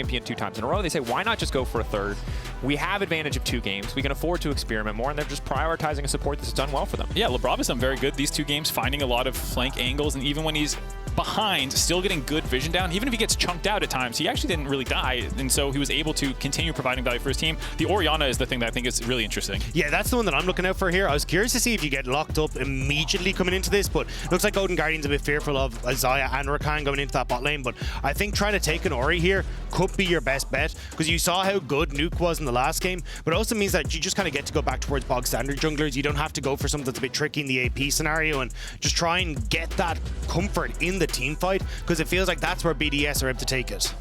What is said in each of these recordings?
champion 2 times in a row. They say, why not just go for a third? We have advantage of 2 games. We can afford to experiment more, and they're just prioritizing a support that's done well for them. Yeah, Labrov has done very good these 2 games, finding a lot of flank angles, and even when he's behind, still getting good vision down. Even if he gets chunked out at times, he actually didn't really die, and so he was able to continue providing value for his team. The Orianna is the thing that I think is really interesting. Yeah, that's the one that I'm looking out for here. I was curious to see if you get locked up immediately coming into this, but looks like Golden Guardian's a bit fearful of Xayah and Rakan going into that bot lane, but I think trying to take an Ori here could be your best bet, because you saw how good Nuke was in the last game, but it also means that you just kind of get to go back towards bog standard junglers. You don't have to go for something that's a bit tricky in the AP scenario and just try and get that comfort in the team fight, because it feels like that's where BDS are able to take it.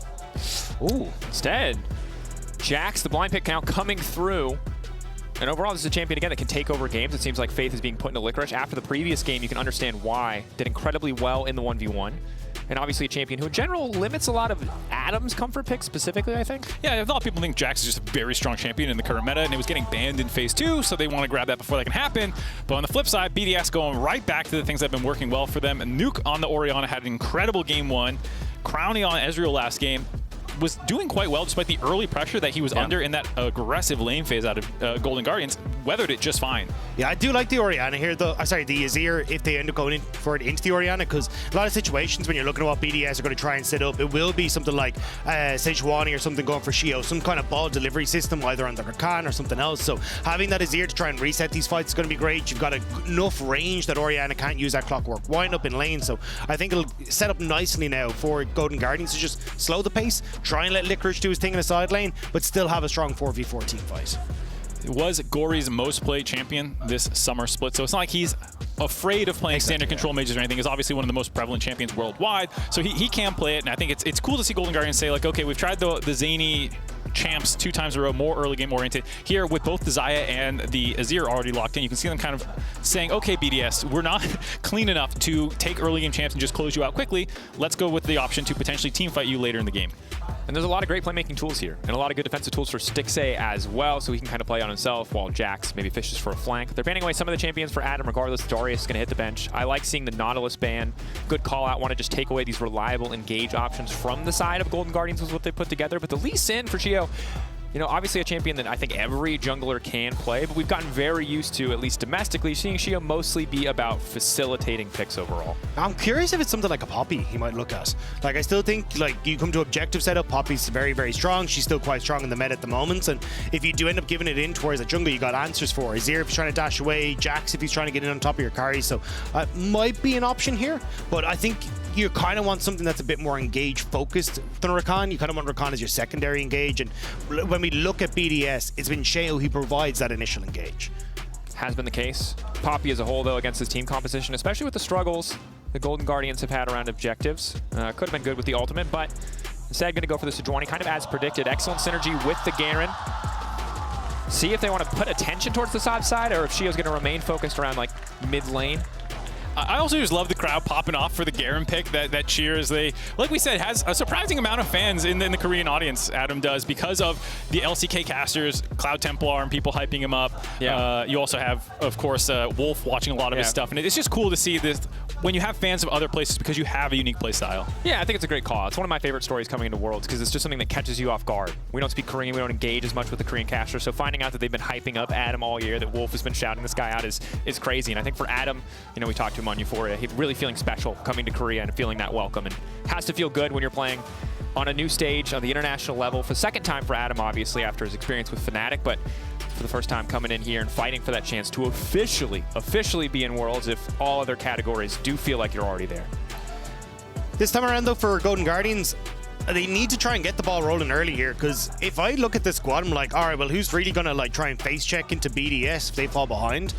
Ooh, instead, Jax, the blind pick count coming through. And overall, this is a champion, again, that can take over games. It seems like Faith is being put into Licorice. After the previous game, you can understand why. Did incredibly well in the 1v1. And obviously a champion who, in general, limits a lot of Adam's comfort picks specifically, I think. Yeah, a lot of people think Jax is just a very strong champion in the current meta, and it was getting banned in Phase 2, so they want to grab that before that can happen. But on the flip side, BDS going right back to the things that have been working well for them. And Nuke on the Orianna had an incredible game 1. Crownie on Ezreal last game was doing quite well despite the early pressure that he was under in that aggressive lane phase out of Golden Guardians. Weathered it just fine. Yeah, I do like the Orianna here, though. Sorry, the Azir, if they end up going in for it into the Orianna, because a lot of situations when you're looking at what BDS are going to try and set up, it will be something like Sejuani or something going for Sheo, some kind of ball delivery system, either on the Rakan or something else. So having that Azir to try and reset these fights is going to be great. You've got enough range that Orianna can't use that clockwork wind up in lane. So I think it'll set up nicely now for Golden Guardians to just slow the pace, try and let Licorice do his thing in the side lane, but still have a strong 4v4 team fight. It was Gori's most played champion this summer split, so it's not like he's afraid of playing standard control mages or anything. He's obviously one of the most prevalent champions worldwide, so he can play it, and I think it's cool to see Golden Guardians say, like, okay, we've tried the zany champs 2 times in a row, more early game oriented. Here, with both the Xayah and the Azir already locked in, you can see them kind of saying, okay, BDS, we're not clean enough to take early game champs and just close you out quickly. Let's go with the option to potentially team fight you later in the game. And there's a lot of great playmaking tools here, and a lot of good defensive tools for Stixxay as well, so he can kind of play on himself while Jax maybe fishes for a flank. They're banning away some of the champions for Adam, regardless. Darius is going to hit the bench. I like seeing the Nautilus ban. Good call out. Want to just take away these reliable engage options from the side of Golden Guardians was what they put together. But the Lee Sin for Sheo, you know, obviously a champion that I think every jungler can play, but we've gotten very used to, at least domestically, seeing Sheo mostly be about facilitating picks overall. I'm curious if it's something like a Poppy he might look at. Like, I still think, like, you come to objective setup, Poppy's very, very strong. She's still quite strong in the meta at the moment, and if you do end up giving it in towards a jungle, you got answers for. Azir if he's trying to dash away, Jax if he's trying to get in on top of your carry, so might be an option here, but I think you kind of want something that's a bit more engage focused than Rakan. You kind of want Rakan as your secondary engage, and when we look at BDS, it's been Sheo who provides that initial engage. Has been the case. Poppy as a whole, though, against his team composition, especially with the struggles the Golden Guardians have had around objectives. Could have been good with the ultimate, but instead going to go for the Sejuani, kind of as predicted. Excellent synergy with the Garen. See if they want to put attention towards the side side, or if Sheo's going to remain focused around, like, mid lane. I also just love the crowd popping off for the Garen pick, that cheers. They, like we said, has a surprising amount of fans in the Korean audience, Adam does, because of the LCK casters, Cloud Templar, and people hyping him up. Yeah. You also have, of course, Wolf watching a lot of his stuff, and it's just cool to see this when you have fans of other places because you have a unique play style. Yeah, I think it's a great call. It's one of my favorite stories coming into Worlds because it's just something that catches you off guard. We don't speak Korean, we don't engage as much with the Korean casters, so finding out that they've been hyping up Adam all year, that Wolf has been shouting this guy out is crazy. And I think for Adam, you know, we talked to him on Euphoria, he's really feeling special coming to Korea and feeling that welcome, and has to feel good when you're playing on a new stage on the international level for the second time for Adam, obviously, after his experience with Fnatic, but for the first time coming in here and fighting for that chance to officially be in Worlds if all other categories do feel like you're already there. This time around, though, for Golden Guardians, they need to try and get the ball rolling early here, because if I look at this squad, I'm like, all right, well, who's really going to like try and face check into BDS if they fall behind?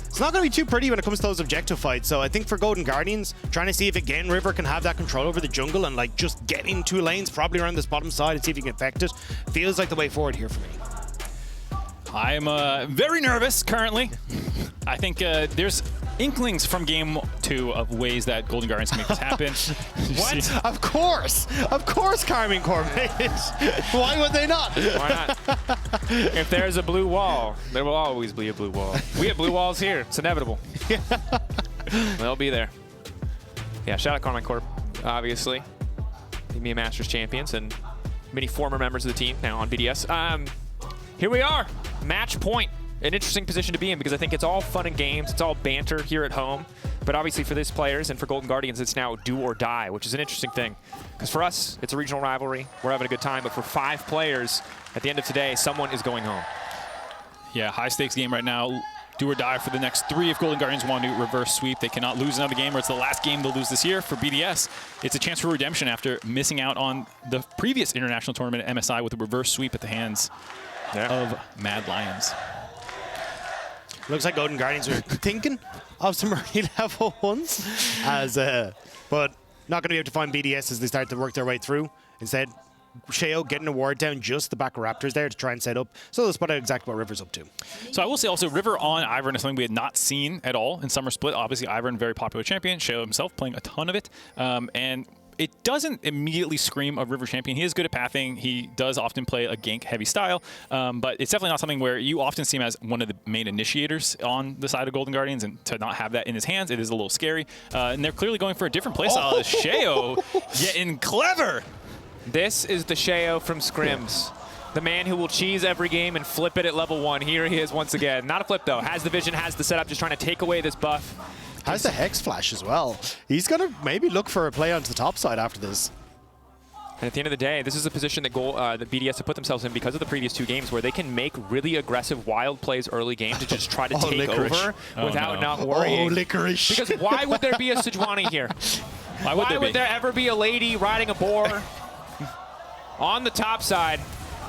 It's not going to be too pretty when it comes to those objective fights. So I think for Golden Guardians, trying to see if again River can have that control over the jungle and like just get in 2 lanes, probably around this bottom side, and see if he can affect it, feels like the way forward here for me. I'm very nervous currently. I think there's inklings from game 2 of ways that Golden Guardians can make this happen. What? Of course, Carmine Corbett. Why would they not? Why not? If there's a blue wall, there will always be a blue wall. We have blue walls here. It's inevitable. They'll be there. Yeah, shout out Carmine Corp, obviously. Me and Masters champions, and many former members of the team now on BDS. Here we are, match point. An interesting position to be in because I think it's all fun and games. It's all banter here at home. But obviously for these players and for Golden Guardians, it's now do or die, which is an interesting thing. Because for us, it's a regional rivalry. We're having a good time. But for 5 players, at the end of today, someone is going home. Yeah, high stakes game right now. Do or die for the next 3 if Golden Guardians want to reverse sweep. They cannot lose another game, or it's the last game they'll lose this year. For BDS, it's a chance for redemption after missing out on the previous international tournament at MSI with a reverse sweep at the hands of Mad Lions. Looks like Golden Guardians are thinking of some early level ones, but not going to be able to find BDS as they start to work their way through. Instead, Sheo getting a ward down just the back of Raptors there to try and set up. So they'll spot out exactly what River's up to. So I will say also, River on IVern is something we had not seen at all in Summer Split. Obviously, IVern, very popular champion. Sheo himself playing a ton of it. And it doesn't immediately scream a River champion. He is good at pathing. He does often play a gank-heavy style, but it's definitely not something where you often see him as one of the main initiators on the side of Golden Guardians, and to not have that in his hands, it is a little scary. And they're clearly going for a different playstyle. Sheo getting clever. This is the Sheo from scrims. The man who will cheese every game and flip it at level 1. Here he is once again. Not a flip, though. Has the vision, has the setup, just trying to take away this buff. Has the Hex Flash as well. He's going to maybe look for a play onto the top side after this. And at the end of the day, this is a position that the BDS have put themselves in because of the previous 2 games where they can make really aggressive, wild plays early game to just try to take Licorice. over without not worrying. Oh, Licorice. Because why would there be a Sejuani here? Why would there ever be a lady riding a boar on the top side?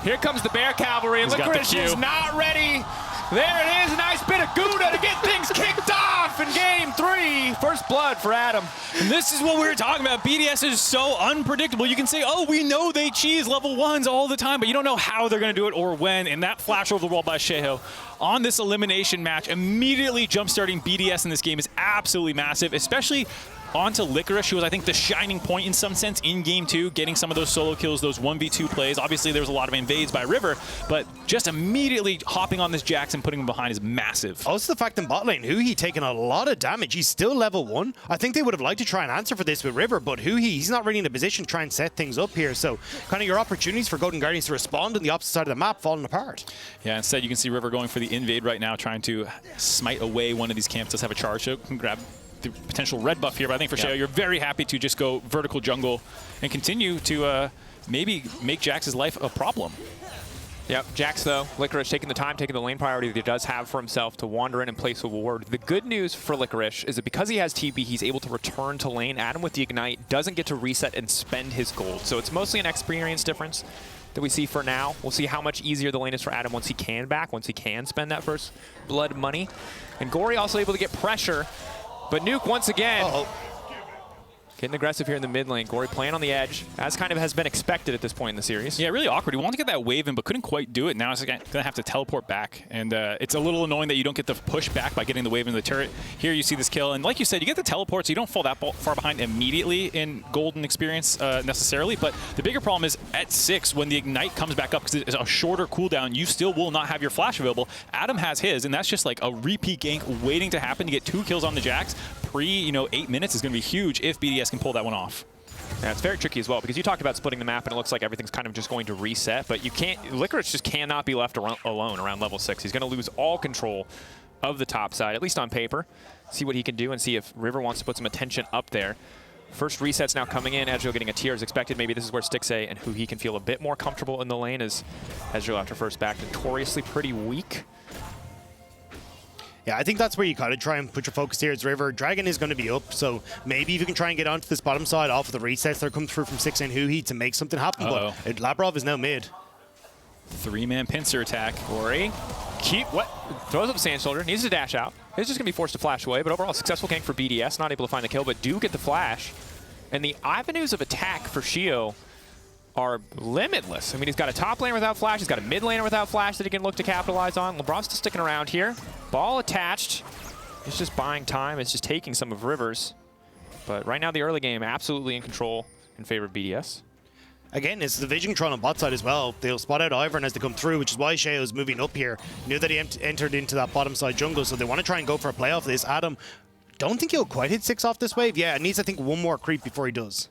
Here comes the Bear Cavalry, and Licorice is not ready. There it is, a nice bit of Gouda to get things kicked off in game 3. First blood for Adam. And this is what we were talking about. BDS is so unpredictable. You can say, oh, we know they cheese level 1s all the time, but you don't know how they're going to do it or when. And that flash over the wall by Sheo on this elimination match, immediately jump-starting BDS in this game is absolutely massive, especially onto Licorice, who was, I think, the shining point in some sense in Game 2, getting some of those solo kills, those 1v2 plays. Obviously, there was a lot of invades by River, but just immediately hopping on this Jax and putting him behind is massive. Also the fact in bot lane, Huhi taking a lot of damage. He's still level 1. I think they would have liked to try and answer for this with River, but Huhi, he's not really in a position to try and set things up here. So kind of your opportunities for Golden Guardians to respond on the opposite side of the map falling apart. Yeah, instead you can see River going for the invade right now, trying to smite away one of these camps. Does have a charge, so can grab the potential red buff here, but I think for Sheo, you're very happy to just go vertical jungle and continue to maybe make Jax's life a problem. Yep, Jax though, Licorice taking the time, taking the lane priority that he does have for himself to wander in and place a ward. The good news for Licorice is that because he has TP, he's able to return to lane. Adam with the Ignite doesn't get to reset and spend his gold. So it's mostly an experience difference that we see for now. We'll see how much easier the lane is for Adam once he can spend that first blood money. And Gori also able to get pressure. But Nuke once again, getting aggressive here in the mid lane. Gori playing on the edge, as kind of has been expected at this point in the series. Yeah, really awkward. He wanted to get that wave in, but couldn't quite do it. Now he's going to have to teleport back. And it's a little annoying that you don't get the push back by getting the wave into the turret. Here you see this kill. And like you said, you get the teleport, so you don't fall that far behind immediately in Golden experience necessarily. But the bigger problem is at 6, when the Ignite comes back up, because it's a shorter cooldown, you still will not have your flash available. Adam has his, and that's just like a repeat gank waiting to happen to get 2 kills on the Jax. Pre, 8 minutes is going to be huge if BDS can pull that one off. Yeah, it's very tricky as well, because you talked about splitting the map and it looks like everything's kind of just going to reset, but you can't, Licorice just cannot be left alone around level 6. He's going to lose all control of the top side, at least on paper. See what he can do and see if River wants to put some attention up there. First resets now coming in, Ezreal getting a tier as expected. Maybe this is where Stixxay and Huhi can feel a bit more comfortable in the lane, as Ezreal after first back notoriously pretty weak. Yeah, I think that's where you kind of try and put your focus here as River. Dragon is going to be up, so maybe if you can try and get onto this bottom side off of the resets that are coming through from Stixxay and Huhi to make something happen. But Labrov is now mid. 3-man pincer attack. Gori, throws up Sand Soldier, needs to dash out. He's just going to be forced to flash away, but overall successful gank for BDS, not able to find the kill, but do get the flash. And the avenues of attack for Sheo are limitless. I mean, he's got a top laner without flash, he's got a mid laner without flash that he can look to capitalize on. Labrov's still sticking around here. Ball attached. He's just buying time. It's just taking some of River's. But right now, the early game absolutely in control in favor of BDS. Again, it's the vision control on bot side as well. They'll spot out IVern as they come through, which is why Sheo is moving up here. Knew that he entered into that bottom side jungle, so they want to try and go for a play off this. Adam, don't think he'll quite hit 6 off this wave. Yeah, it needs, I think, one more creep before he does.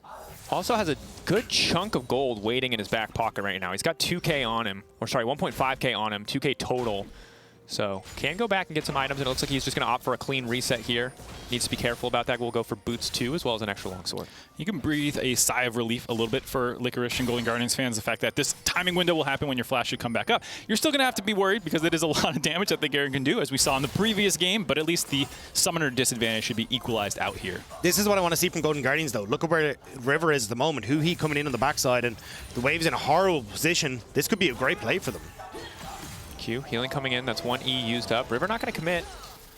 Also has a good chunk of gold waiting in his back pocket right now. He's got 2K on him, or sorry, 1.5K on him, 2K total. So can go back and get some items, and it looks like he's just going to opt for a clean reset here. Needs to be careful about that. We'll go for boots too, as well as an extra longsword. You can breathe a sigh of relief a little bit for Licorice and Golden Guardians fans, the fact that this timing window will happen when your flash should come back up. You're still going to have to be worried because it is a lot of damage that the Garen can do, as we saw in the previous game, but at least the summoner disadvantage should be equalized out here. This is what I want to see from Golden Guardians, though. Look at where River is at the moment. Huhi coming in on the backside, and the Wave's in a horrible position. This could be a great play for them. Q, healing coming in. That's 1 E used up. River not going to commit.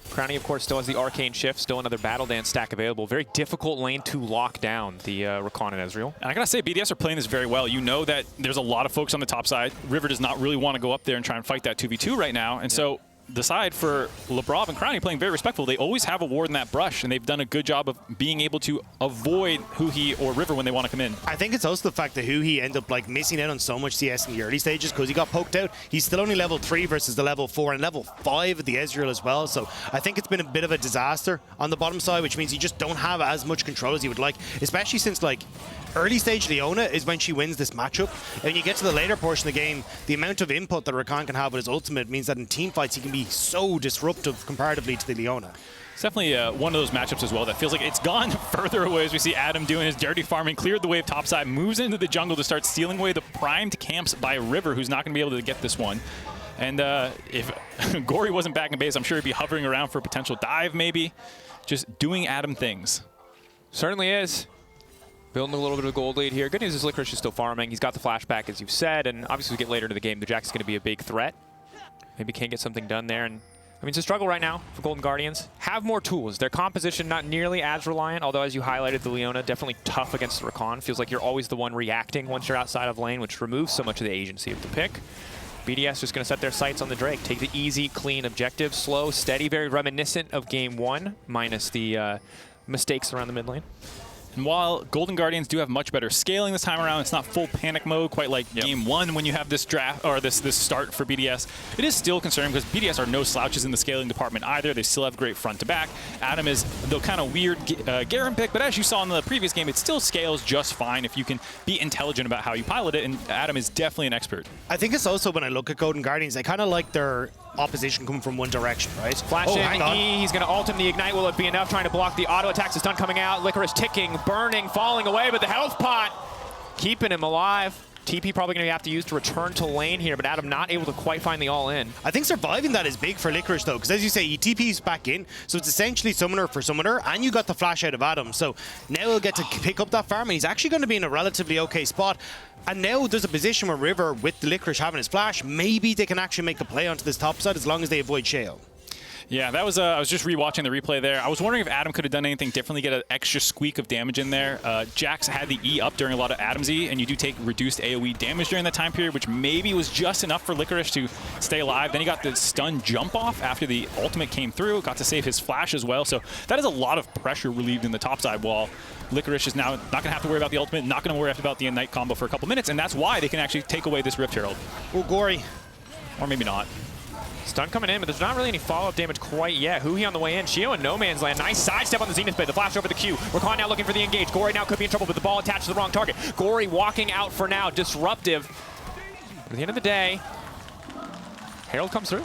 Crownie, of course, still has the Arcane Shift, still another Battle Dance stack available. Very difficult lane to lock down, the Rakan and Ezreal. And I gotta say, BDS are playing this very well. You know that there's a lot of folks on the top side. River does not really want to go up there and try and fight that 2v2 right now. And so the side for Labrov and Crownie playing very respectful. They always have a ward in that brush, and they've done a good job of being able to avoid Huhi or River when they want to come in. I think it's also the fact that Huhi ended up like missing out on so much CS in the early stages because he got poked out. He's still only level 3 versus the level 4 and level 5 of the Ezreal as well. So I think it's been a bit of a disaster on the bottom side, which means you just don't have as much control as you would like, especially since like early stage Leona is when she wins this matchup. And when you get to the later portion of the game, the amount of input that Rakan can have with his ultimate means that in team fights he can be so disruptive comparatively to the Leona. It's definitely one of those matchups as well that feels like it's gone further away, as we see Adam doing his dirty farming, cleared the wave topside, moves into the jungle to start stealing away the primed camps by River, who's not going to be able to get this one. And if Gori wasn't back in base, I'm sure he'd be hovering around for a potential dive maybe. Just doing Adam things. Certainly is. Building a little bit of a gold lead here. Good news is Licorice is still farming. He's got the flashback, as you've said, and obviously we get later into the game, the Jack's going to be a big threat. Maybe can't get something done there. And I mean, it's a struggle right now for Golden Guardians. Have more tools. Their composition not nearly as reliant, although as you highlighted, the Leona definitely tough against the Rakan. Feels like you're always the one reacting once you're outside of lane, which removes so much of the agency of the pick. BDS just going to set their sights on the Drake. Take the easy, clean objective. Slow, steady, very reminiscent of game 1, minus the mistakes around the mid lane. And while Golden Guardians do have much better scaling this time around, it's not full panic mode, quite like game 1 when you have this draft or this start for BDS. It is still concerning because BDS are no slouches in the scaling department either. They still have great front to back. Adam is the kind of weird Garen pick, but as you saw in the previous game, it still scales just fine if you can be intelligent about how you pilot it, and Adam is definitely an expert. I think it's also when I look at Golden Guardians, I kind of like their opposition coming from one direction, right? Flash in, E, he's going to ult him. The Ignite, will it be enough? Trying to block the auto attacks. The stun coming out. Licorice ticking, burning, falling away, but the health pot keeping him alive. TP probably going to have to use to return to lane here, but Adam not able to quite find the all-in. I think surviving that is big for Licorice, though, because as you say, he TP's back in, so it's essentially summoner for summoner, and you got the flash out of Adam, so now he'll get to pick up that farm, and he's actually going to be in a relatively okay spot. And now there's a position where River, with the Licorice having his flash, maybe they can actually make a play onto this top side as long as they avoid Sheo. Yeah, that was. I was just rewatching the replay there. I was wondering if Adam could have done anything differently, get an extra squeak of damage in there. Jax had the E up during a lot of Adam's E, and you do take reduced AoE damage during that time period, which maybe was just enough for Licorice to stay alive. Then he got the stun jump off after the ultimate came through, got to save his flash as well. So that is a lot of pressure relieved in the top side, while Licorice is now not going to have to worry about the ultimate, not going to worry about the Ignite combo for a couple minutes, and that's why they can actually take away this Rift Herald. Oh, Gori. Or maybe not. Stun coming in, but there's not really any follow-up damage quite yet. Huhi on the way in. Sheo in no man's land. Nice sidestep on the Zenith bit. The flash over the Q. Rakan now looking for the engage. Gori now could be in trouble, but the ball attached to the wrong target. Gori walking out for now. Disruptive. At the end of the day, Herald comes through.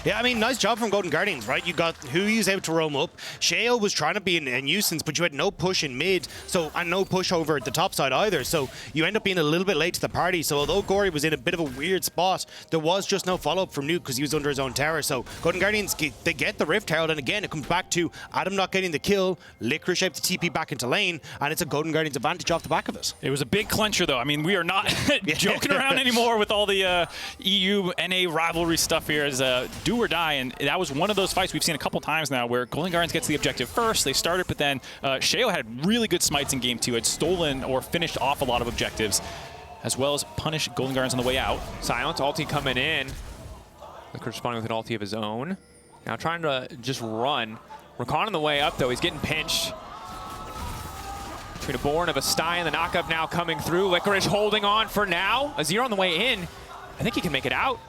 Yeah, I mean, nice job from Golden Guardians, right? You got Huhi's out to roam up. Sheo was trying to be a nuisance, but you had no push in mid, and no push over at the top side either. So you end up being a little bit late to the party. So although Gori was in a bit of a weird spot, there was just no follow-up from Nuke because he was under his own tower. So Golden Guardians, they get the Rift Herald, and again, it comes back to Adam not getting the kill, Licorice able to TP back into lane, and it's a Golden Guardians advantage off the back of it. It was a big clencher, though. I mean, we are not joking around anymore with all the EU, NA rivalry stuff here as do or die, and that was one of those fights we've seen a couple times now where Golden Guardians gets the objective first, they started, but then Sheo had really good smites in game 2, had stolen or finished off a lot of objectives, as well as punished Golden Guardians on the way out. Silence, ulti coming in. Licorice responding with an ulti of his own. Now trying to just run. Rakan on the way up, though. He's getting pinched. Between a Born of a Sty and the knockup now coming through. Licorice holding on for now. Azir on the way in. I think he can make it out.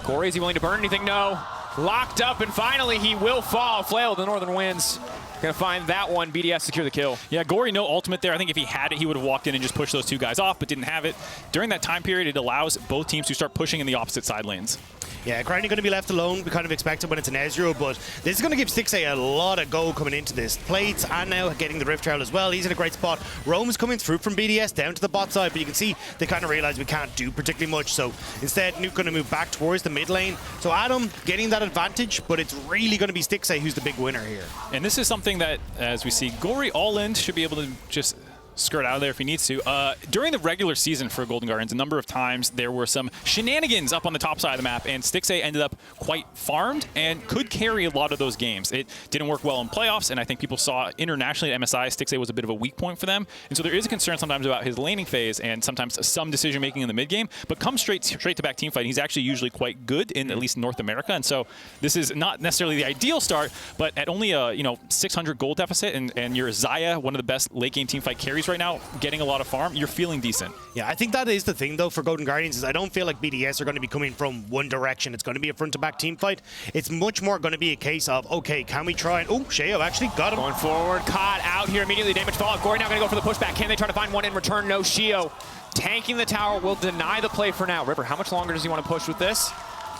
Gori, is he willing to burn anything? No. Locked up, and finally he will fall. Flail, the Northern Winds Gonna find that one. BDS secure the kill. Yeah, Gori, no ultimate there. I think if he had it, he would have walked in and just pushed those two guys off, but didn't have it. During that time period, it allows both teams to start pushing in the opposite side lanes. Yeah, Crownie going to be left alone. We kind of expect it when it's an Ezreal, but this is going to give Stixxay a lot of go coming into this. Plates and now getting the Rift Trail as well. He's in a great spot. Roam's coming through from BDS down to the bot side, but you can see they kind of realize we can't do particularly much. So instead, Nuke going to move back towards the mid lane. So Adam getting that advantage, but it's really going to be Stixxay who's the big winner here. And this is something that, as we see, Gori all in should be able to just skirt out of there if he needs to. During the regular season for Golden Guardians, a number of times there were some shenanigans up on the top side of the map, and Stixxay ended up quite farmed and could carry a lot of those games. It didn't work well in playoffs, and I think people saw internationally at MSI, Stixxay was a bit of a weak point for them. And so there is a concern sometimes about his laning phase and sometimes some decision making in the mid game, but come straight to back team fight, he's actually usually quite good in at least North America. And so this is not necessarily the ideal start, but at only a 600 gold deficit and you're Xayah, one of the best late game team fight carries right now, getting a lot of farm, you're feeling decent. Yeah, I think that is the thing though for Golden Guardians is I don't feel like BDS are going to be coming from one direction. It's going to be a front-to-back team fight. It's much more going to be a case of, okay, can we try and... Oh, Sheo actually got him. Going forward, caught out here immediately, damage fallout. Gori now going to go for the pushback. Can they try to find one in return? No, Sheo tanking the tower will deny the play for now. River, how much longer does he want to push with this?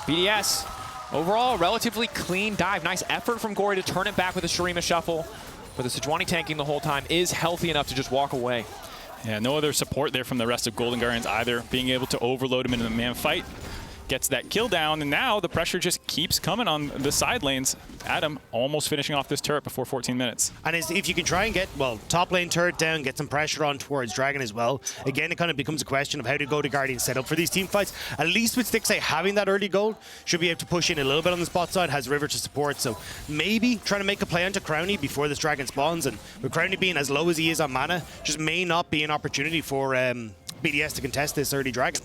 BDS, overall, relatively clean dive. Nice effort from Gori to turn it back with a Shurima shuffle. But the Sejuani tanking the whole time is healthy enough to just walk away. Yeah, no other support there from the rest of Golden Guardians either. Being able to overload him in the man fight. Gets that kill down, and now the pressure just keeps coming on the side lanes. Adam almost finishing off this turret before 14 minutes. And if you can try and get, well, top lane turret down, get some pressure on towards Dragon as well, again, it kind of becomes a question of how to go to Guardian set up for these team fights. At least with Stixxay having that early goal, should be able to push in a little bit on the spot side, has River to support, so maybe trying to make a play onto Crownie before this Dragon spawns, and with Crownie being as low as he is on mana, just may not be an opportunity for BDS to contest this early Dragon.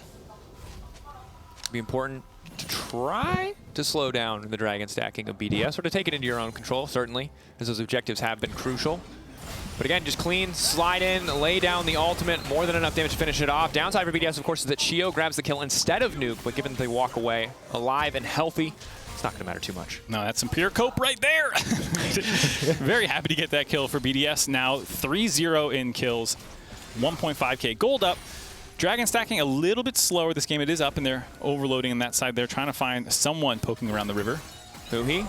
Be important to try to slow down the dragon stacking of BDS, or to take it into your own control, certainly, as those objectives have been crucial. But again, just clean, slide in, lay down the ultimate, more than enough damage to finish it off. Downside for BDS, of course, is that Sheo grabs the kill instead of Nuke, but given that they walk away alive and healthy, it's not going to matter too much. No, that's some pure cope right there. Very happy to get that kill for BDS. Now 3-0 in kills, 1.5k gold up. Dragon stacking a little bit slower this game. It is up, and they're overloading on that side. They're trying to find someone poking around the river. Huhi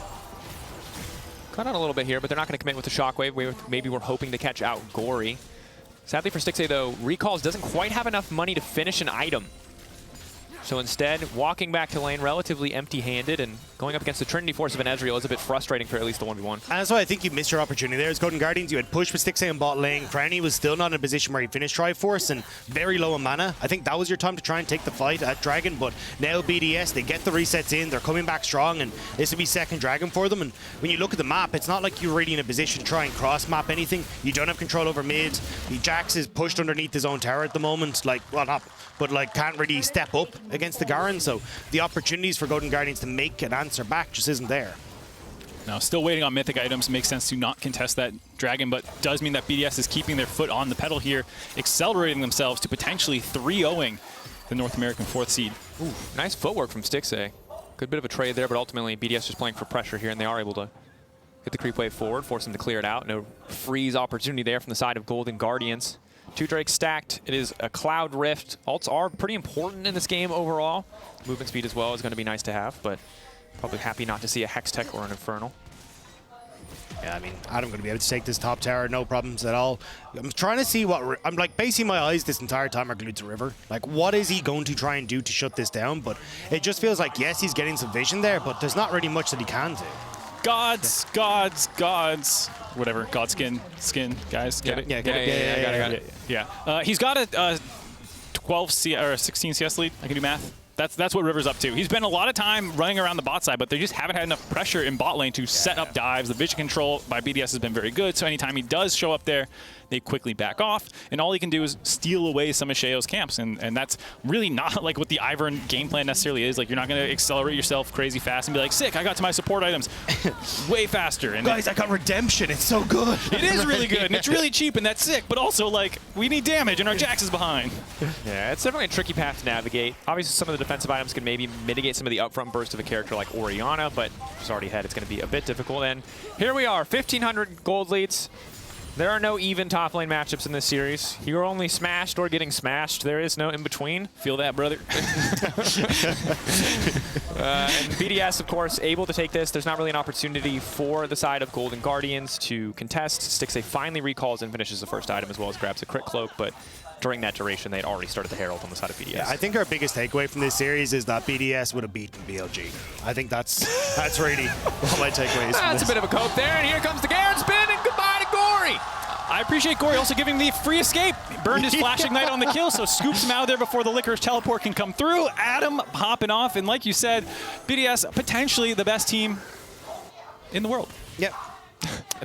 cut out a little bit here, but they're not going to commit with the shockwave. Maybe we're hoping to catch out Gori. Sadly for Stixxay, though, Recalls doesn't quite have enough money to finish an item. So instead, walking back to lane relatively empty-handed and going up against the Trinity Force of an Ezreal is a bit frustrating for at least the 1v1. And that's why I think you missed your opportunity there. As Golden Guardians, you had pushed with Stixxay in bot lane. Crownie was still not in a position where he finished Triforce and very low on mana. I think that was your time to try and take the fight at Dragon, but now BDS, they get the resets in, they're coming back strong, and this will be second Dragon for them. And when you look at the map, it's not like you're really in a position to try and cross-map anything. You don't have control over mid. The Jax is pushed underneath his own tower at the moment, like, well, not, but like can't really step up against the Garen, so the opportunities for Golden Guardians to make an answer back just isn't there. Now, still waiting on mythic items. Makes sense to not contest that Dragon, but does mean that BDS is keeping their foot on the pedal here, accelerating themselves to potentially 3-0ing the North American 4th seed. Ooh, nice footwork from Stixxay. Good bit of a trade there, but ultimately BDS just playing for pressure here, and they are able to get the creep wave forward, force them to clear it out. No freeze opportunity there from the side of Golden Guardians. 2 Drakes stacked. It is a Cloud Rift. Ults are pretty important in this game overall. Movement speed as well is going to be nice to have, but probably happy not to see a Hextech or an Infernal. Yeah, I mean, Adam going to be able to take this top tower, no problems at all. I'm trying to see what... I'm like, basing my eyes this entire time are glued to River. Like, what is he going to try and do to shut this down? But it just feels like, yes, he's getting some vision there, but there's not really much that he can do. Gods. Whatever, God skin, guys, get it? Yeah, get it. Got it. Yeah. He's got a 12 or a 16 CS lead. I can do math. That's what River's up to. He's been a lot of time running around the bot side, but they just haven't had enough pressure in bot lane to set up dives. The vision control by BDS has been very good, so anytime he does show up there, they quickly back off, and all he can do is steal away some of Sheo's camps, and that's really not like what the IVern game plan necessarily is. Like, you're not going to accelerate yourself crazy fast and be like, sick, I got to my support items way faster. And guys, I got redemption. It's so good. It is really good, and it's really cheap, and that's sick, but also, like, we need damage, and our Jax is behind. Yeah, it's definitely a tricky path to navigate. Obviously, some of the defensive items can maybe mitigate some of the upfront burst of a character like Orianna, but she's already ahead. It's going to be a bit difficult. And here we are, 1,500 gold leads. There are no even top lane matchups in this series. You're only smashed or getting smashed. There is no in between. Feel that, brother? And BDS, of course, able to take this. There's not really an opportunity for the side of Golden Guardians to contest. Stixxay finally recalls and finishes the first item as well as grabs a crit cloak, but during that duration, they had already started the Herald on the side of BDS. Yeah, I think our biggest takeaway from this series is that BDS would have beaten BLG. I think that's really what my takeaway is. That's a bit of a cope there, and here comes the Garen spin, and goodbye to Gori. I appreciate Gori also giving the free escape. Burned his Flash Ignite on the kill, so scoops him out of there before the Licorice teleport can come through. Adam popping off, and like you said, BDS potentially the best team in the world. Yep.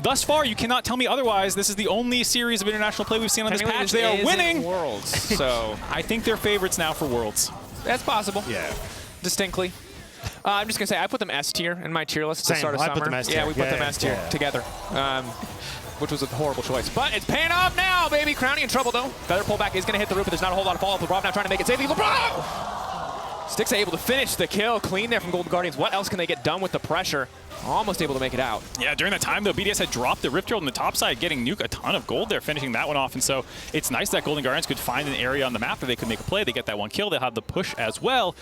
Thus far, you cannot tell me otherwise. This is the only series of international play we've seen on this patch. They are winning. Worlds, so I think they're favorites now for Worlds. that's possible. Yeah. Distinctly. I'm just gonna say I put them S tier in my tier list at the Same. start of I summer. put them S tier. Yeah, we put them S tier together. Which was a horrible choice. But it's paying off now, baby. Crownie in trouble, though. Feather pullback is going to hit the roof, but there's not a whole lot of follow-up. Labrov now trying to make it safely. Labrov! Stixxay able to finish the kill. Clean there from Golden Guardians. What else can they get done with the pressure? Almost able to make it out. Yeah, during that time, though, BDS had dropped the Rift Herald on the top side, getting Nuke a ton of gold there, finishing that one off. And so it's nice that Golden Guardians could find an area on the map that they could make a play. They get that one kill. They'll have the push as well.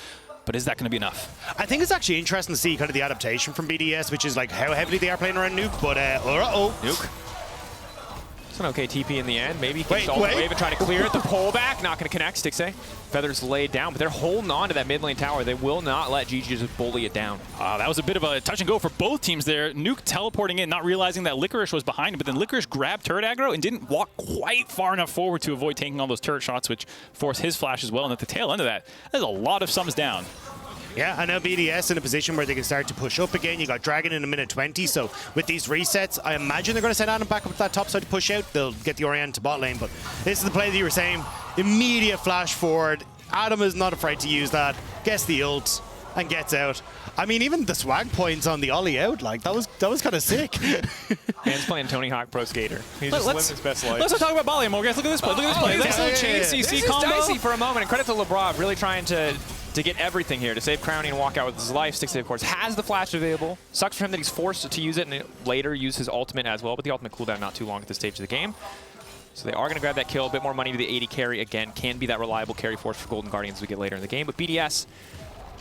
But is that going to be enough? I think it's actually interesting to see kind of the adaptation from BDS, which is like how heavily they are playing around Nuke. But, Nuke. It's an okay TP in the end. Maybe he can stall the wave and try to clear it. The pullback, not going to connect. Stixxay. Feathers laid down, but they're holding on to that mid lane tower. They will not let GG just bully it down. That was a bit of a touch and go for both teams there. Nuke teleporting in, not realizing that Licorice was behind him, but then Licorice grabbed turret aggro and didn't walk quite far enough forward to avoid taking all those turret shots, which forced his flash as well. And at the tail end of that, there's a lot of sums down. yeah, I know BDS in a position where they can start to push up again. You got Dragon in a minute 20, so with these resets, I imagine they're going to send Adam back up to that top side to push out. They'll get the Orianna to bot lane, but this is the play that you were saying. Immediate flash forward. Adam is not afraid to use that. Gets the ult and gets out. I mean, even the swag points on the ollie out, like that was kind of sick. Man's playing Tony Hawk Pro Skater. He's just living his best life. Let's not talk about Bali more, guys. Look at this play. Look at this play. Nice little chain CC this combo. This is dicey for a moment, and credit to Labrov, really trying to get everything here to save Crownie and walk out with his life. Stixxay, of course, has the flash available. Sucks for him that he's forced to use it and later use his ultimate as well, but the ultimate cooldown not too long at this stage of the game. So they are going to grab that kill. A bit more money to the AD carry. Again, can be that reliable carry force for Golden Guardians as we get later in the game. But BDS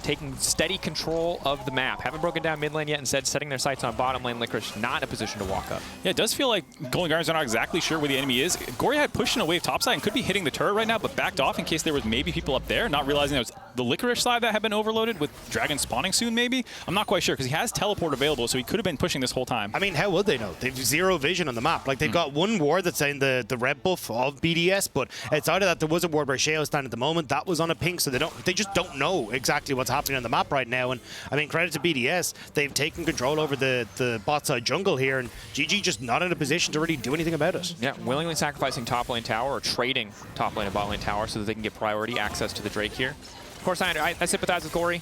taking steady control of the map. Haven't broken down mid lane yet, instead setting their sights on bottom lane. Licorice not in a position to walk up. Yeah, it does feel like Golden Guardians are not exactly sure where the enemy is. Gori had pushed in a wave topside and could be hitting the turret right now, but backed off in case there was maybe people up there, not realizing there was the Licorice side that had been overloaded with Dragon spawning soon maybe. I'm not quite sure because he has teleport available, so he could have been pushing this whole time. I mean, how would they know? They've zero vision on the map. Like, they've got one ward that's saying the red buff of BDS, but outside of that, there was a ward where Sheo is standing at the moment. That was on a ping, so they just don't know exactly what's happening on the map right now. And I mean, credit to BDS, they've taken control over the bot side jungle here, and GG just not in a position to really do anything about it. Yeah, willingly sacrificing top lane tower or trading top lane and bot lane tower so that they can get priority access to the Drake here. Of course, I sympathize with Gori.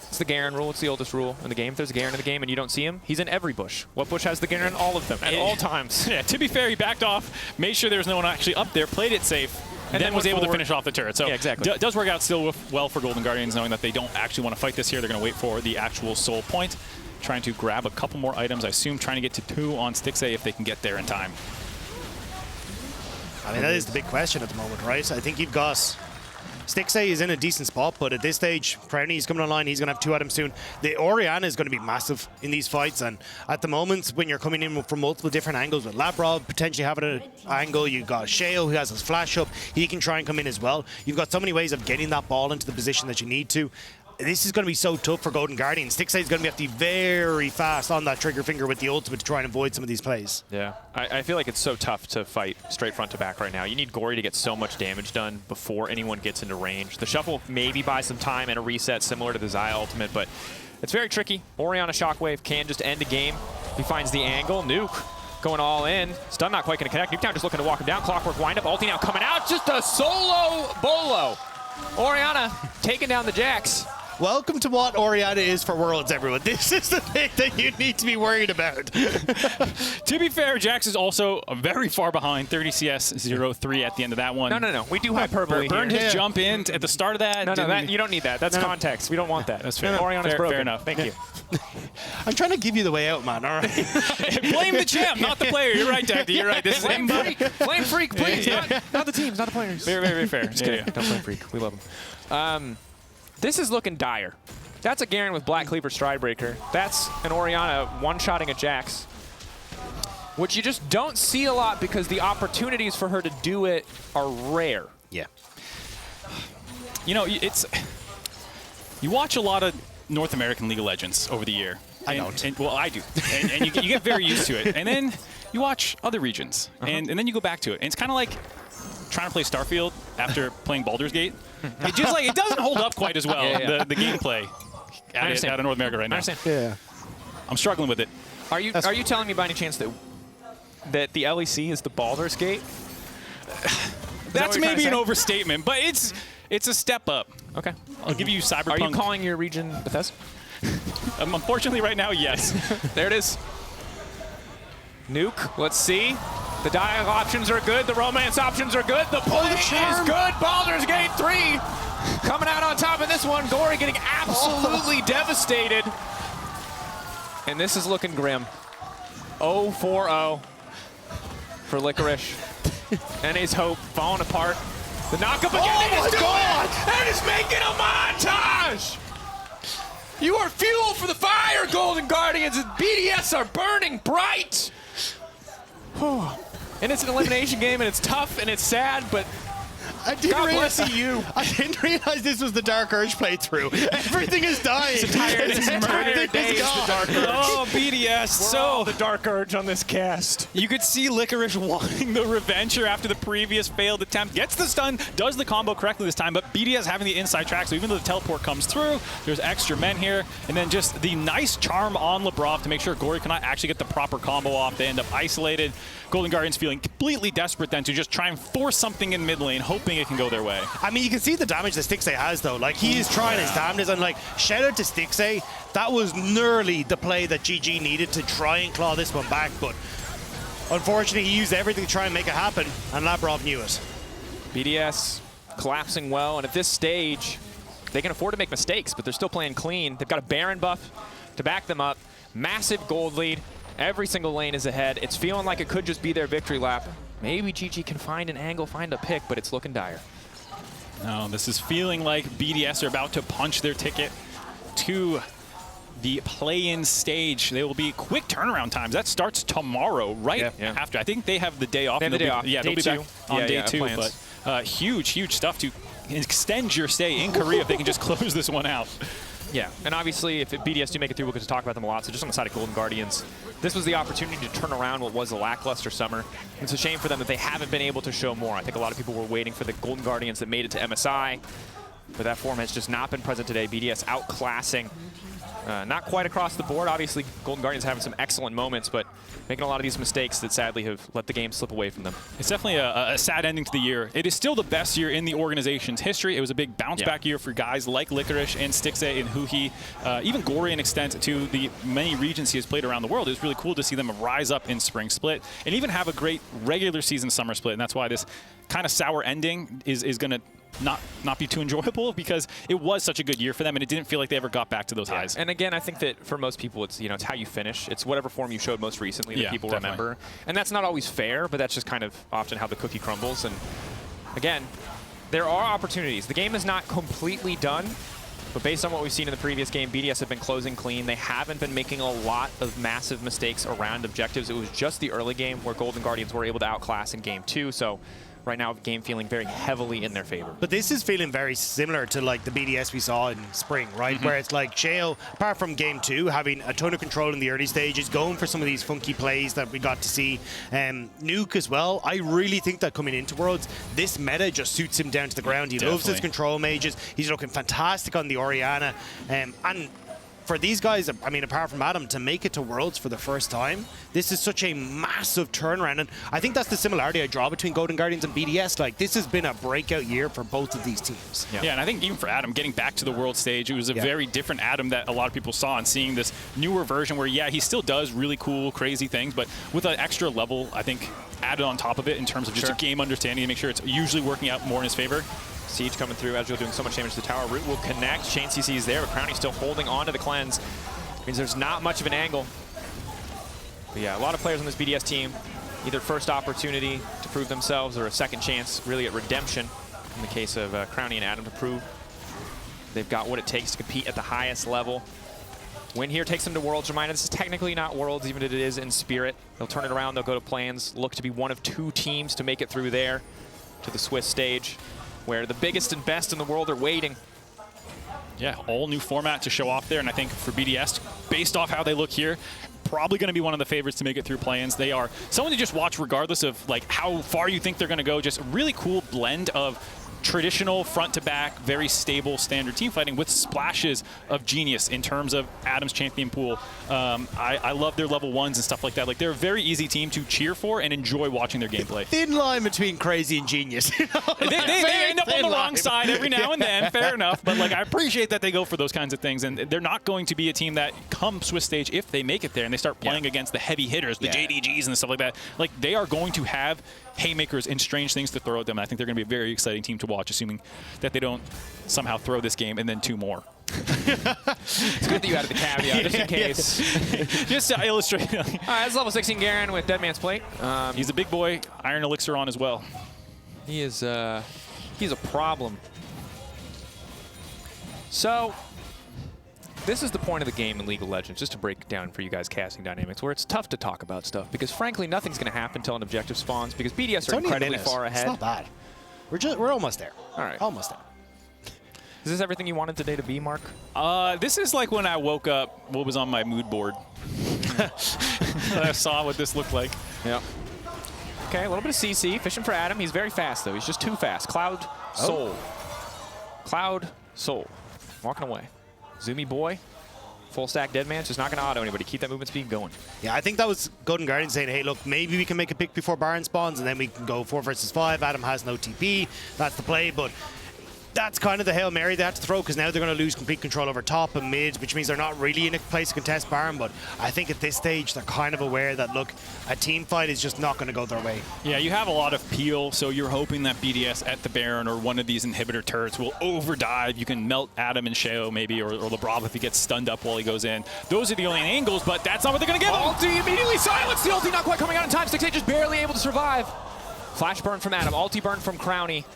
It's the Garen rule. It's the oldest rule in the game. If there's a Garen in the game and you don't see him, he's in every bush. What bush has the Garen? All of them, at all times. Yeah, to be fair, he backed off, made sure there was no one actually up there, played it safe, and then was able to finish off the turret. So yeah, exactly. Does work out still well for Golden Guardians, knowing that they don't actually want to fight this here. They're going to wait for the actual soul point, trying to grab a couple more items. I assume trying to get to 2 on Stixxay if they can get there in time. I mean, that is the big question at the moment, right? I think you've got... Stixxay is in a decent spot, but at this stage, Crownie is coming online. He's going to have 2 items soon. The Orianna is going to be massive in these fights, and at the moment, when you're coming in from multiple different angles, with Labrov potentially having an angle, you've got Sheo who has his flash up. He can try and come in as well. You've got so many ways of getting that ball into the position that you need to. This is going to be so tough for Golden Guardians. Stixxay is going to have to be very fast on that trigger finger with the ultimate to try and avoid some of these plays. Yeah, I feel like it's so tough to fight straight front to back right now. You need Gori to get so much damage done before anyone gets into range. The shuffle maybe buys some time and a reset similar to the Xayah ultimate, but it's very tricky. Orianna Shockwave can just end a game. He finds the angle. Nuke going all in. Stun not quite going to connect. Nuketown just looking to walk him down. Clockwork windup. Ulti now coming out. Just a solo bolo. Orianna taking down the Jax. welcome to what Orianna is for Worlds, everyone. This is the thing that you need to be worried about. To be fair, Jax is also very far behind, 30 CS 0-3 at the end of that one. No. We do hyperbole Burned here. his jump in at the start of that. No, you don't need that. That's context. We don't want that. That's fair. Orianna's broken. Fair enough. Thank you. I'm trying to give you the way out, man. All right. Blame the champ, not the player. You're right, Dagda. You're right. This is Flame freak. Flame freak, please. Yeah. Not the teams, not the players. Very fair. Just kidding. Don't flame freak. We love him. This is looking dire. That's a Garen with Black Cleaver Stridebreaker. That's an Orianna one-shotting a Jax, which you just don't see a lot because the opportunities for her to do it are rare. Yeah. You know, you watch a lot of North American League of Legends over the year. I don't. Well, I do. And you get very used to it. And then you watch other regions, and then you go back to it. And it's kind of like trying to play Starfield after playing Baldur's Gate. It just it doesn't hold up quite as well, the gameplay out of North America right now. I understand. Yeah. I'm struggling with it. Are you telling me by any chance that the LEC is the Baldur's Gate? That's maybe an overstatement, but it's a step up. Okay. I'll give you Cyberpunk. Are you calling your region Bethesda? Unfortunately, right now, yes. There it is. Nuke, let's see. The dialogue options are good. The romance options are good. The play is good. Baldur's Gate 3 coming out on top of this one. Gori getting absolutely devastated. And this is looking grim. 0-4-0 for Licorice. And his hope falling apart. The knockup again. Oh my God! And it's making a montage! You are fuel for the fire, Golden Guardians, and BDS are burning bright! And it's an elimination game, and it's tough, and it's sad, but God bless you. I didn't realize this was the Dark Urge playthrough. Everything is dying. This entire day is the Dark Urge. Oh, BDS. So the Dark Urge on this cast. you could see Licorice wanting the revenge here after the previous failed attempt. Gets the stun, does the combo correctly this time, but BDS having the inside track, so even though the teleport comes through, there's extra men here. And then just the nice charm on Labrov to make sure Gori cannot actually get the proper combo off. They end up isolated. Golden Guardians feeling completely desperate then to just try and force something in mid lane, hoping it can go their way. I mean, you can see the damage that Stixxay has, though. Like, he is trying his damnedest, and, like, shout out to Stixxay. That was nearly the play that GG needed to try and claw this one back, but unfortunately, he used everything to try and make it happen, and Labrov knew it. BDS collapsing well, and at this stage, they can afford to make mistakes, but they're still playing clean. They've got a Baron buff to back them up. Massive gold lead. Every single lane is ahead. It's feeling like it could just be their victory lap. Maybe GG can find an angle, find a pick, but it's looking dire. No, this is feeling like BDS are about to punch their ticket to the play-in stage. They will be quick turnaround times. That starts tomorrow, right after. I think they have the day off. They have the day off. Yeah, they'll be back on day two. But huge stuff to extend your stay in Korea if they can just close this one out. Yeah, and obviously if BDS do make it through, we'll get to talk about them a lot. So just on the side of Golden Guardians, this was the opportunity to turn around what was a lackluster summer. It's a shame for them that they haven't been able to show more. I think a lot of people were waiting for the Golden Guardians that made it to MSI, but that form has just not been present today. BDS outclassing, not quite across the board. Obviously, Golden Guardians having some excellent moments, but making a lot of these mistakes that sadly have let the game slip away from them. It's definitely a sad ending to the year. It is still the best year in the organization's history. It was a big bounce-back year for guys like Licorice and Stixxay and Huhi, even Gori an extent to the many regions he has played around the world. It was really cool to see them rise up in Spring Split and even have a great regular season Summer Split, and that's why this kind of sour ending is going to not be too enjoyable because it was such a good year for them and it didn't feel like they ever got back to those highs. And again, I think that for most people, it's it's how you finish. It's whatever form you showed most recently that people remember. And that's not always fair, but that's just kind of often how the cookie crumbles. And again, there are opportunities. The game is not completely done, but based on what we've seen in the previous game, BDS have been closing clean. They haven't been making a lot of massive mistakes around objectives. It was just the early game where Golden Guardians were able to outclass in game 2. So right now, game feeling very heavily in their favor. But this is feeling very similar to like the BDS we saw in spring, right? Where it's like Sheo, apart from game 2, having a ton of control in the early stages, going for some of these funky plays that we got to see. Nuke as well. I really think that coming into Worlds, this meta just suits him down to the ground. He loves his control mages. He's looking fantastic on the Orianna. And for these guys, I mean, apart from Adam, to make it to Worlds for the first time, this is such a massive turnaround. And I think that's the similarity I draw between Golden Guardians and BDS. Like, this has been a breakout year for both of these teams. Yeah, and I think even for Adam, getting back to the world stage, it was a very different Adam that a lot of people saw, and seeing this newer version where, yeah, he still does really cool, crazy things, but with an extra level, I think, added on top of it in terms of just a game understanding to make sure it's usually working out more in his favor. Siege coming through, Ezreal doing so much damage to the tower. Root will connect. Chain CC is there, but Crownie still holding on to the cleanse. Means there's not much of an angle. But yeah, a lot of players on this BDS team, either first opportunity to prove themselves or a second chance, really at redemption. In the case of Crownie and Adam, to prove they've got what it takes to compete at the highest level. Win here takes them to Worlds. Reminder, this is technically not Worlds, even if it is in spirit. They'll turn it around, they'll go to plans, look to be one of 2 teams to make it through there to the Swiss stage, where the biggest and best in the world are waiting. Yeah, all new format to show off there, and I think for BDS, based off how they look here, probably going to be one of the favorites to make it through play-ins. They are someone to just watch regardless of like how far you think they're going to go. Just a really cool blend of traditional front-to-back, very stable standard team fighting with splashes of genius in terms of Adam's champion pool. I love their level 1s and stuff like that. Like, they're a very easy team to cheer for and enjoy watching their gameplay. Thin line between crazy and genius. You know? They end up on the wrong side every now and then, fair enough. But like, I appreciate that they go for those kinds of things, and they're not going to be a team that come Swiss stage if they make it there and they start playing against the heavy hitters, the JDGs and stuff like that. Like, they are going to have haymakers and strange things to throw at them. I think they're going to be a very exciting team to watch, assuming that they don't somehow throw this game and then 2 more. It's good that you added the caveat, just in case. Just to illustrate. All right, that's level 16 Garen with Dead Man's Plate. He's a big boy. Iron Elixir on as well. He is he's a problem. So, this is the point of the game in League of Legends, just to break it down for you guys casting dynamics, where it's tough to talk about stuff, because frankly, nothing's going to happen until an objective spawns, because BDS are incredibly far ahead. It's not bad. We're almost there. All right. Almost there. Is this everything you wanted today to be, Mark? This is like when I woke up, what was on my mood board. I saw what this looked like. Yeah. Okay, a little bit of CC, fishing for Adam. He's very fast, though. He's just too fast. Cloud, Soul. Cloud, Soul. Walking away. Zoomy boy. Full stack Deadman, just not going to auto anybody. Keep that movement speed going. Yeah, I think that was Golden Guardian saying, hey, look, maybe we can make a pick before Baron spawns, and then we can go 4 versus 5. Adam has no TP. That's the play, but that's kind of the Hail Mary they have to throw, because now they're going to lose complete control over top and mid, which means they're not really in a place to contest Baron. But I think at this stage, they're kind of aware that, look, a team fight is just not going to go their way. Yeah, you have a lot of peel, so you're hoping that BDS at the Baron or one of these inhibitor turrets will overdive. You can melt Adam and Sheo maybe, or Labrov if he gets stunned up while he goes in. Those are the only angles, but that's not what they're going to give him. Ulti immediately silenced. The ulti not quite coming out in time. Stixxay just barely able to survive. Flash burn from Adam. Ulti burn from Crownie.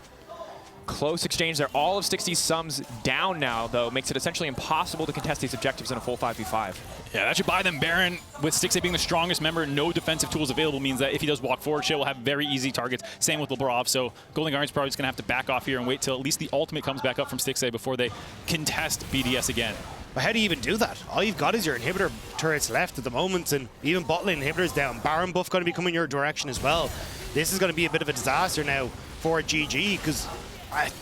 Close exchange there. All of Stixxay's sums down now, though, makes it essentially impossible to contest these objectives in a full 5v5. Yeah, that should buy them Baron. With Stixxay being the strongest member, no defensive tools available means that if he does walk forward, Sheo will have very easy targets. Same with Labrov, so Golden Guardian's probably just going to have to back off here and wait till at least the ultimate comes back up from Stixxay before they contest BDS again. But how do you even do that? All you've got is your inhibitor turrets left at the moment, and even bot lane inhibitors down. Baron buff going to be coming your direction as well. This is going to be a bit of a disaster now for GG, because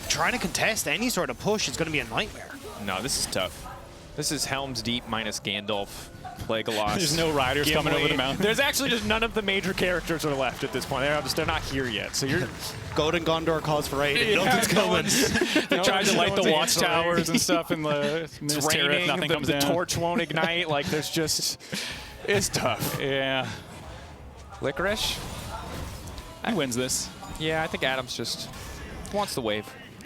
trying to contest any sort of push is going to be a nightmare. No, this is tough. This is Helm's Deep minus Gandalf, Legolas. There's no riders coming over the mountain. There's actually just none of the major characters are left at this point. They're not here yet. So you're Golden Gondor calls for aid. Nothing's coming. They're trying to light the watchtowers and stuff, and the it's raining. Nothing comes the down. torch won't ignite. Like, there's just, it's tough. Yeah. Licorice. He wins this. Yeah, I think Adams just wants the wave.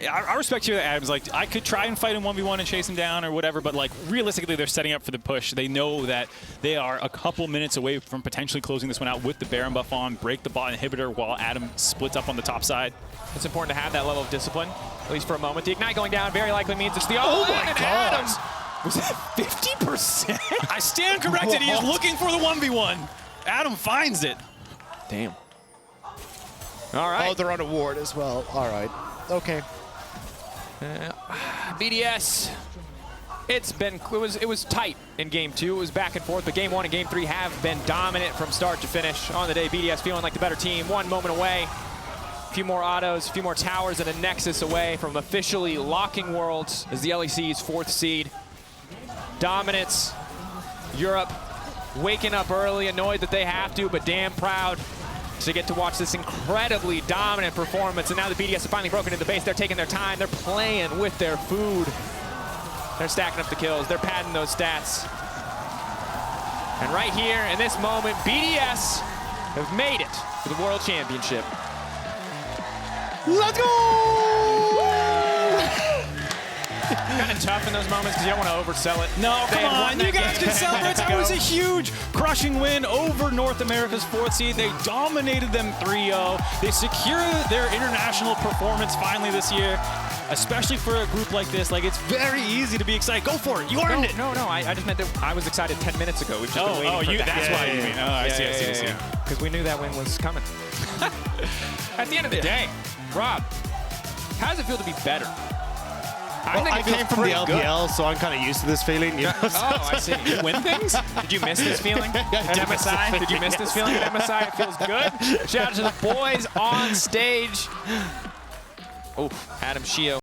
I respect you that Adams, like, I could try and fight him 1v1 and chase him down or whatever, but like realistically they're setting up for the push. They know that they are a couple minutes away from potentially closing this one out with the Baron buff on, break the bot inhibitor while Adam splits up on the top side. It's important to have that level of discipline, at least for a moment. The Ignite going down very likely means it's the Oh my God! Adams. Was that 50%? I stand corrected, he is looking for the 1v1. Adam finds it. Damn. All right. Oh, they're on a ward as well. All right. Okay. BDS. It was tight in game 2. It was back and forth, but game 1 and game 3 have been dominant from start to finish on the day. BDS feeling like the better team. 1 moment away. A few more autos, a few more towers, and a Nexus away from officially locking Worlds as the LEC's 4th seed. dominance. Europe waking up early, annoyed that they have to, but damn proud to get to watch this incredibly dominant performance. And now the BDS have finally broken into the base. They're taking their time. They're playing with their food. They're stacking up the kills. They're padding those stats. And right here in this moment, BDS have made it to the World Championship. Let's go! Kind of tough in those moments because you don't want to oversell it. No, They come had won on, that you guys game can 10 celebrate. minutes That was a ago. huge crushing win over North America's 4th seed. They dominated them 3-0. They secured their international performance finally this year, especially for a group like this. Like, it's very easy to be excited. Go for it. You earned it. No, I just meant that I was excited 10 minutes ago. We've just been waiting for that. That's why you mean. Oh, I see. Because we knew that win was coming. At the end of the day, Rob, how does it feel to be better? I came from the LPL, so I'm kind of used to this feeling. You know? Oh, I see. You win things? Did you miss this feeling at MSI? Did you miss this feeling at MSI? It feels good. Shout out to the boys on stage. Oh, Adam Sheo.